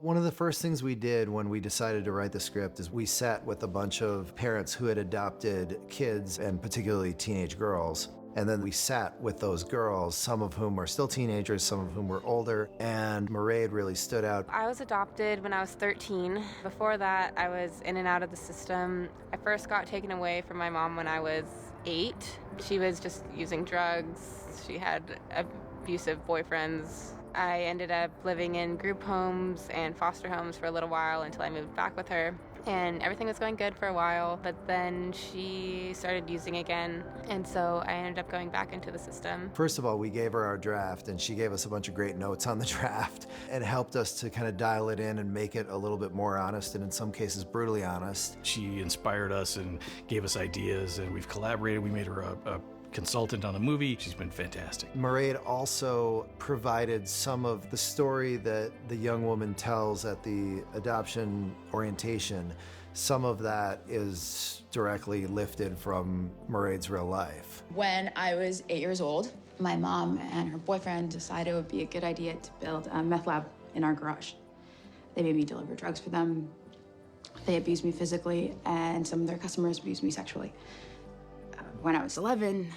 One of the first things we did when we decided to write the script is we sat with a bunch of parents who had adopted kids, and particularly teenage girls. And then we sat with those girls, some of whom were still teenagers, some of whom were older, and Mairead really stood out. I was adopted when I was 13. Before that, I was in and out of the system. I first got taken away from my mom when I was 8. She was just using drugs. She had abusive boyfriends. I ended up living in group homes and foster homes for a little while until I moved back with her. And everything was going good for a while, but then she started using again, and so I ended up going back into the system. First of all, we gave her our draft, and she gave us a bunch of great notes on the draft and helped us to kind of dial it in and make it a little bit more honest, and in some cases brutally honest. She inspired us and gave us ideas, and we've collaborated. We made her a consultant on the movie. She's been fantastic. Mairead also provided some of the story that the young woman tells at the adoption orientation. Some of that is directly lifted from Mairead's real life. When I was 8 years old, my mom and her boyfriend decided it would be a good idea to build a meth lab in our garage. They made me deliver drugs for them. They abused me physically, and some of their customers abused me sexually. When I was 11,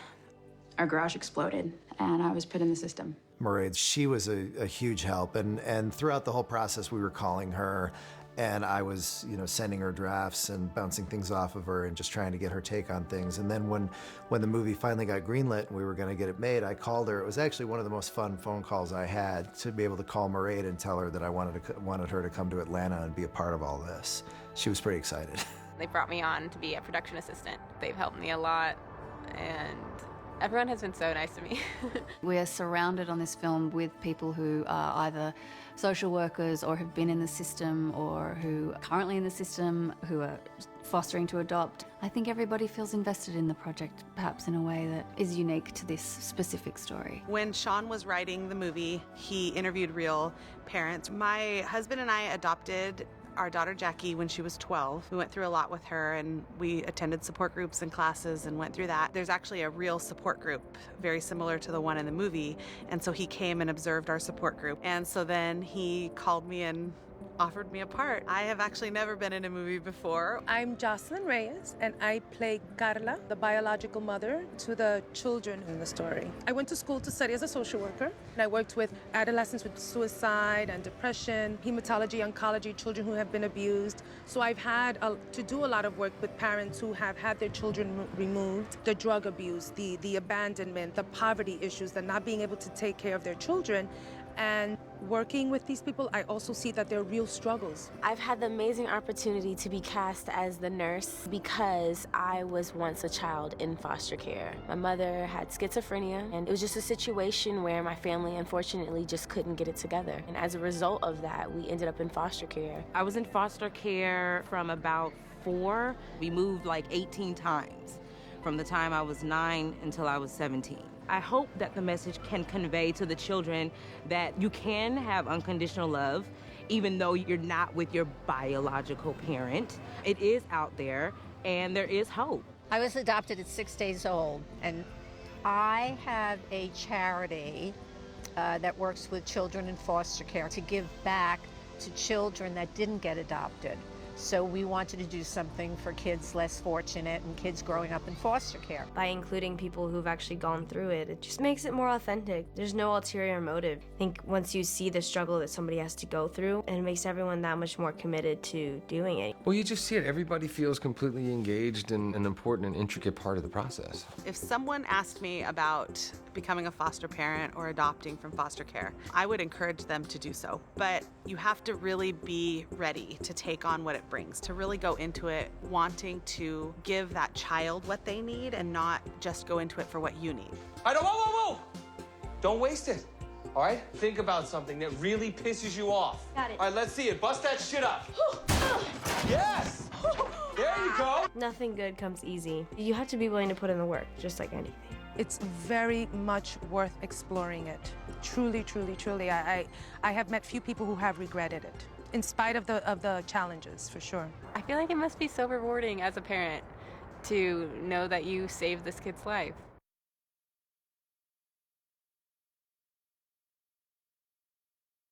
our garage exploded, and I was put in the system. Mairead, she was a huge help, and throughout the whole process, we were calling her, and I was, sending her drafts and bouncing things off of her and just trying to get her take on things. And then when the movie finally got greenlit and we were going to get it made, I called her. It was actually one of the most fun phone calls I had, to be able to call Mairead and tell her that I wanted her to come to Atlanta and be a part of all this. She was pretty excited. They brought me on to be a production assistant. They've helped me a lot, and everyone has been so nice to me. We are surrounded on this film with people who are either social workers or have been in the system, or who are currently in the system, who are fostering to adopt. I think everybody feels invested in the project, perhaps in a way that is unique to this specific story. When Sean was writing the movie, he interviewed real parents. My husband and I adopted our daughter Jackie when she was 12. We went through a lot with her, and we attended support groups and classes and went through that. There's actually a real support group very similar to the one in the movie, and so he came and observed our support group. And so then he called me and offered me a part. I have actually never been in a movie before. I'm Jocelyn Reyes, and I play Carla, the biological mother to the children in the story. I went to school to study as a social worker, and I worked with adolescents with suicide and depression, hematology, oncology, children who have been abused. So I've had to do a lot of work with parents who have had their children removed, the drug abuse, the abandonment, the poverty issues, the not being able to take care of their children. And working with these people, I also see that there are real struggles. I've had the amazing opportunity to be cast as the nurse because I was once a child in foster care. My mother had schizophrenia, and it was just a situation where my family unfortunately just couldn't get it together. And as a result of that, we ended up in foster care. I was in foster care from about 4. We moved like 18 times from the time I was 9 until I was 17. I hope that the message can convey to the children that you can have unconditional love even though you're not with your biological parent. It is out there, and there is hope. I was adopted at 6 days old, and I have a charity that works with children in foster care to give back to children that didn't get adopted. So we wanted to do something for kids less fortunate and kids growing up in foster care. By including people who've actually gone through it, it just makes it more authentic. There's no ulterior motive. I think once you see the struggle that somebody has to go through, it makes everyone that much more committed to doing it. Well, you just see it. Everybody feels completely engaged in an important and intricate part of the process. If someone asked me about becoming a foster parent or adopting from foster care, I would encourage them to do so. But you have to really be ready to take on what it brings, to really go into it wanting to give that child what they need and not just go into it for what you need. All right, whoa! Don't waste it, all right? Think about something that really pisses you off. Got it. All right, let's see it. Bust that shit up. Yes! There you go. Nothing good comes easy. You have to be willing to put in the work, just like anything. It's very much worth exploring it. Truly, truly, truly. I have met few people who have regretted it, in spite of the challenges, for sure. I feel like it must be so rewarding as a parent to know that you saved this kid's life.